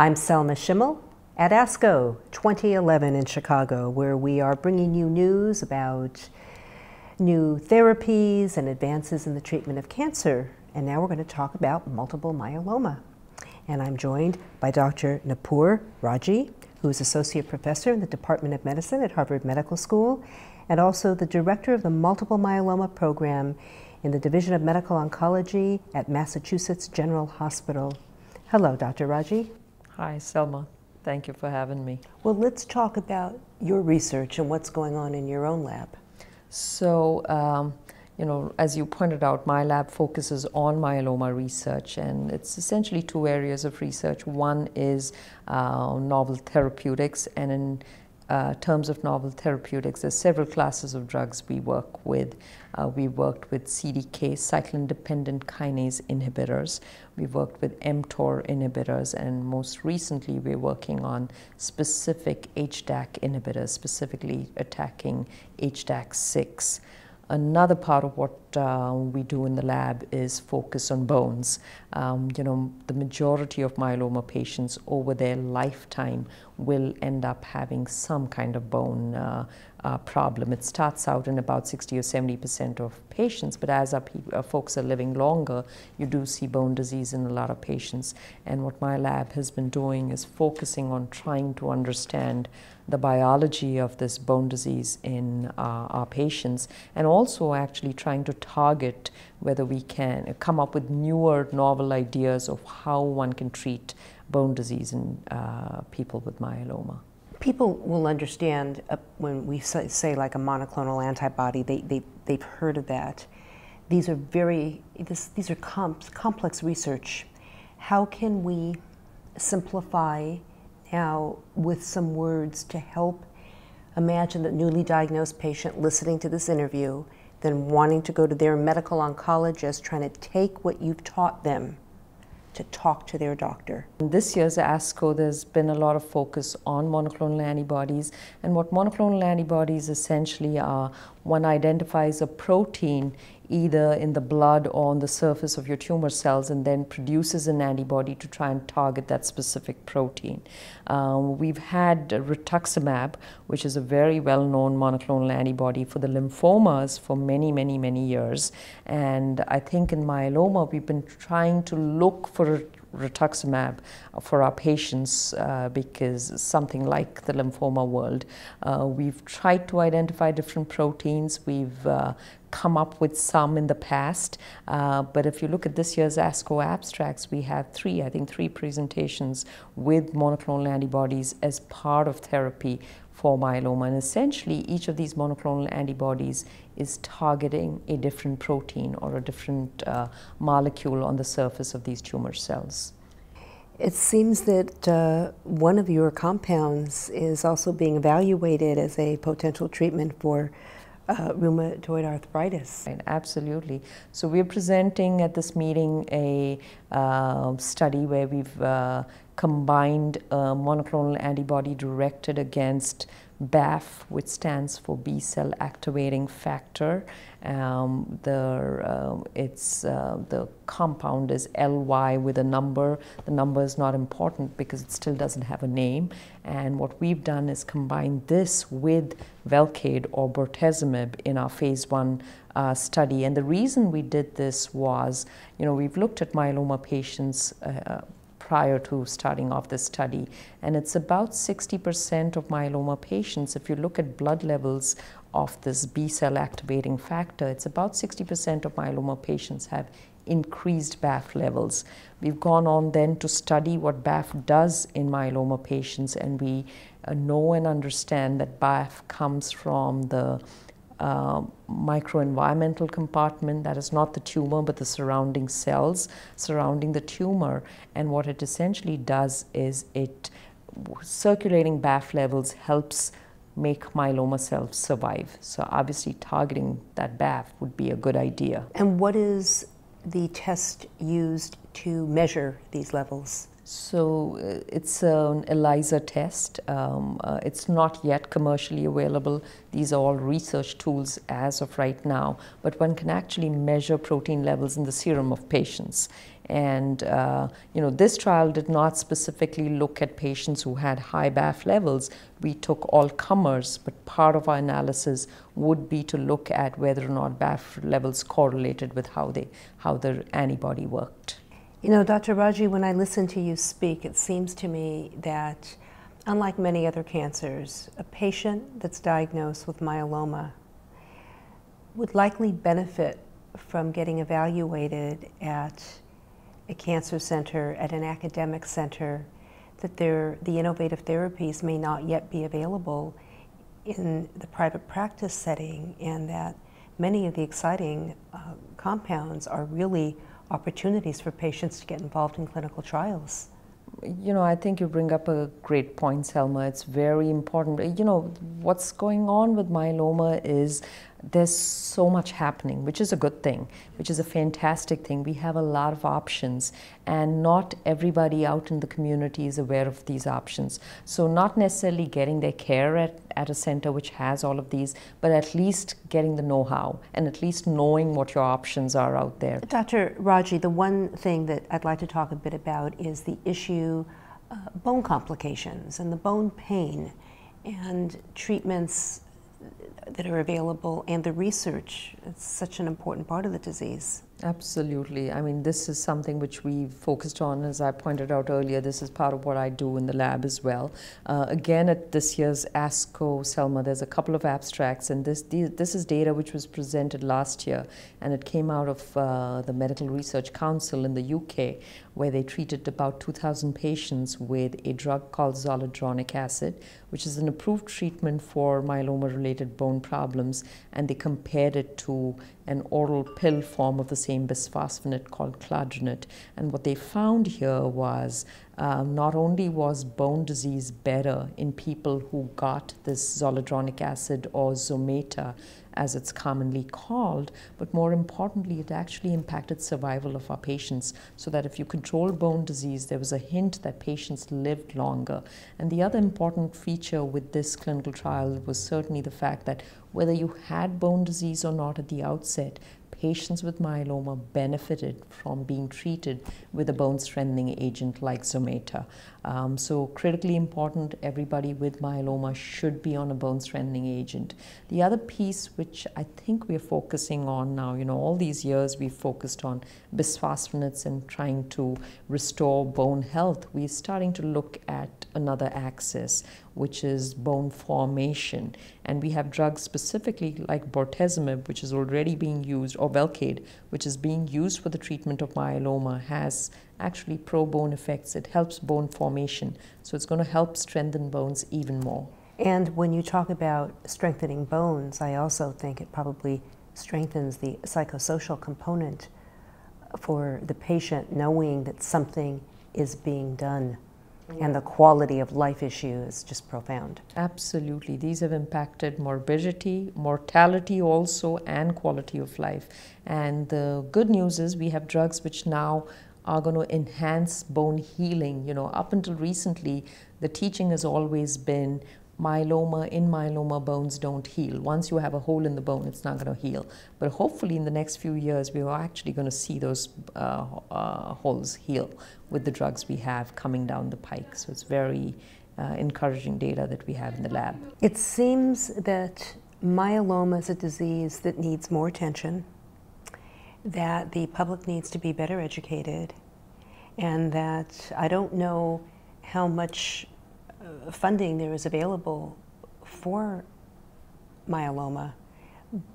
I'm Selma Schimmel at ASCO 2011 in Chicago, where we are bringing you news about new therapies and advances in the treatment of cancer. And now we're going to talk about multiple myeloma. And I'm joined by Dr. Noopur Raje, who is Associate Professor in the Department of Medicine at Harvard Medical School, and also the Director of the Multiple Myeloma Program in the Division of Medical Oncology at Massachusetts General Hospital. Hello, Dr. Raje. Hi, Selma. Thank you for having me. Well, let's talk about your research and what's going on in your own lab. So, as you pointed out, my lab focuses on myeloma research, and it's essentially two areas of research. One is novel therapeutics, and in terms of novel therapeutics, there's several classes of drugs we work with. We worked with CDK, cyclin-dependent kinase inhibitors. We worked with mTOR inhibitors, and most recently we're working on specific HDAC inhibitors, specifically attacking HDAC6. Another part of what we do in the lab is focus on bones. The majority of myeloma patients over their lifetime will end up having some kind of bone problem. It starts out in about 60 or 70% of patients, but as our folks are living longer, you do see bone disease in a lot of patients. And what my lab has been doing is focusing on trying to understand the biology of this bone disease in our patients, and also actually trying to target whether we can come up with newer, novel ideas of how one can treat bone disease in people with myeloma. People will understand when we say like a monoclonal antibody, they've heard of that. These are these are complex research. How can we simplify now with some words to help imagine that newly diagnosed patient listening to this interview, then wanting to go to their medical oncologist, trying to take what you've taught them to talk to their doctor? This year's ASCO, there's been a lot of focus on monoclonal antibodies, and what monoclonal antibodies essentially are, one identifies a protein either in the blood or on the surface of your tumor cells and then produces an antibody to try and target that specific protein. We've had rituximab, which is a very well-known monoclonal antibody for the lymphomas for many, many, many years. And I think in myeloma, we've been trying to look for rituximab for our patients because something like the lymphoma world. We've tried to identify different proteins. We've come up with some in the past, but if you look at this year's ASCO abstracts, we have three presentations with monoclonal antibodies as part of therapy for myeloma. And essentially, each of these monoclonal antibodies is targeting a different protein or a different molecule on the surface of these tumor cells. It seems that one of your compounds is also being evaluated as a potential treatment for rheumatoid arthritis. Right, absolutely. So we're presenting at this meeting a study where we've combined a monoclonal antibody directed against BAFF, which stands for B-cell activating factor. The compound is LY with a number. The number is not important because it still doesn't have a name. And what we've done is combine this with Velcade or bortezomib in our phase 1 study. And the reason we did this was, we've looked at myeloma patients prior to starting off this study, and it's about 60% of myeloma patients, if you look at blood levels of this B-cell activating factor, it's about 60% of myeloma patients have increased BAFF levels. We've gone on then to study what BAFF does in myeloma patients, and we know and understand that BAFF comes from the microenvironmental compartment, that is not the tumor but the surrounding cells surrounding the tumor. And what it essentially does is circulating BAFF levels helps make myeloma cells survive. So obviously targeting that BAFF would be a good idea. And what is the test used to measure these levels? So it's an ELISA test. It's not yet commercially available. These are all research tools as of right now, but one can actually measure protein levels in the serum of patients. And this trial did not specifically look at patients who had high BAFF levels. We took all comers, but part of our analysis would be to look at whether or not BAFF levels correlated with how their antibody worked. You know, Dr. Raje, when I listen to you speak, it seems to me that, unlike many other cancers, a patient that's diagnosed with myeloma would likely benefit from getting evaluated at a cancer center, at an academic center, that the innovative therapies may not yet be available in the private practice setting, and that many of the exciting compounds are really opportunities for patients to get involved in clinical trials. You know, I think you bring up a great point, Selma. It's very important. You know, what's going on with myeloma is there's so much happening, which is a good thing, which is a fantastic thing. We have a lot of options, and not everybody out in the community is aware of these options. So not necessarily getting their care at a center which has all of these, but at least getting the know-how and at least knowing what your options are out there. Dr. Raje, the one thing that I'd like to talk a bit about is the issue bone complications and the bone pain and treatments that are available, and the research. It's such an important part of the disease. Absolutely. I mean, this is something which we focused on, as I pointed out earlier. This is part of what I do in the lab as well. Again, at this year's ASCO, Selma, there's a couple of abstracts, and this is data which was presented last year, and it came out of the Medical Research Council in the UK, where they treated about 2,000 patients with a drug called zoledronic acid, which is an approved treatment for myeloma-related bone problems, and they compared it to an oral pill form of the same bisphosphonate called cladribine. And what they found here was not only was bone disease better in people who got this zoledronic acid, or Zometa as it's commonly called, but more importantly, it actually impacted survival of our patients, so that if you control bone disease, there was a hint that patients lived longer. And the other important feature with this clinical trial was certainly the fact that whether you had bone disease or not at the outset, patients with myeloma benefited from being treated with a bone strengthening agent like Zometa. So critically important, everybody with myeloma should be on a bone strengthening agent. The other piece which I think we're focusing on now, you know, all these years we've focused on bisphosphonates and trying to restore bone health. We're starting to look at another axis, which is bone formation. And we have drugs specifically like bortezomib, which is already being used, or Velcade, which is being used for the treatment of myeloma, has actually pro-bone effects. It helps bone formation. So it's going to help strengthen bones even more. And when you talk about strengthening bones, I also think it probably strengthens the psychosocial component for the patient, knowing that something is being done. And the quality of life issue is just profound. Absolutely. These have impacted morbidity, mortality also, and quality of life. And the good news is we have drugs which now are going to enhance bone healing. You know, up until recently, the teaching has always been myeloma bones don't heal. Once you have a hole in the bone, it's not going to heal. But hopefully in the next few years, we are actually going to see those holes heal with the drugs we have coming down the pike. So it's very encouraging data that we have in the lab. It seems that myeloma is a disease that needs more attention, that the public needs to be better educated, and that I don't know how much funding there is available for myeloma,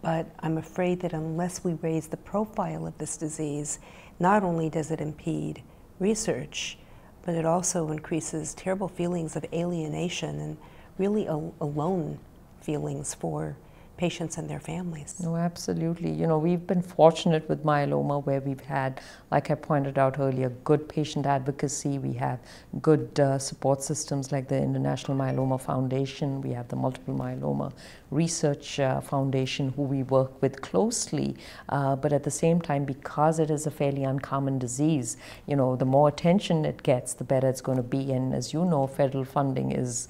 but I'm afraid that unless we raise the profile of this disease, not only does it impede research, but it also increases terrible feelings of alienation and really alone feelings for patients and their families. No, absolutely. You know, we've been fortunate with myeloma where we've had, like I pointed out earlier, good patient advocacy. We have good support systems like the International Myeloma Foundation. We have the Multiple Myeloma Research Foundation, who we work with closely. But at the same time, because it is a fairly uncommon disease, you know, the more attention it gets, the better it's going to be. And as you know, federal funding is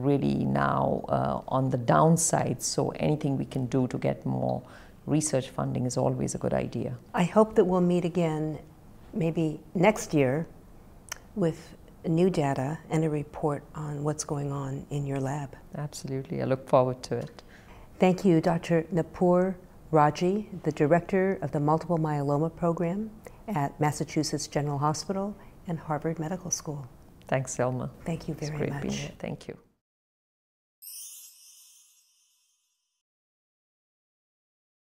really now on the downside, so anything we can do to get more research funding is always a good idea. I hope that we'll meet again maybe next year with new data and a report on what's going on in your lab. Absolutely, I look forward to it. Thank you, Dr. Noopur Raje, the Director of the Multiple Myeloma Program at Massachusetts General Hospital and Harvard Medical School. Thanks, Selma. Thank you very much. It's great being here. Thank you.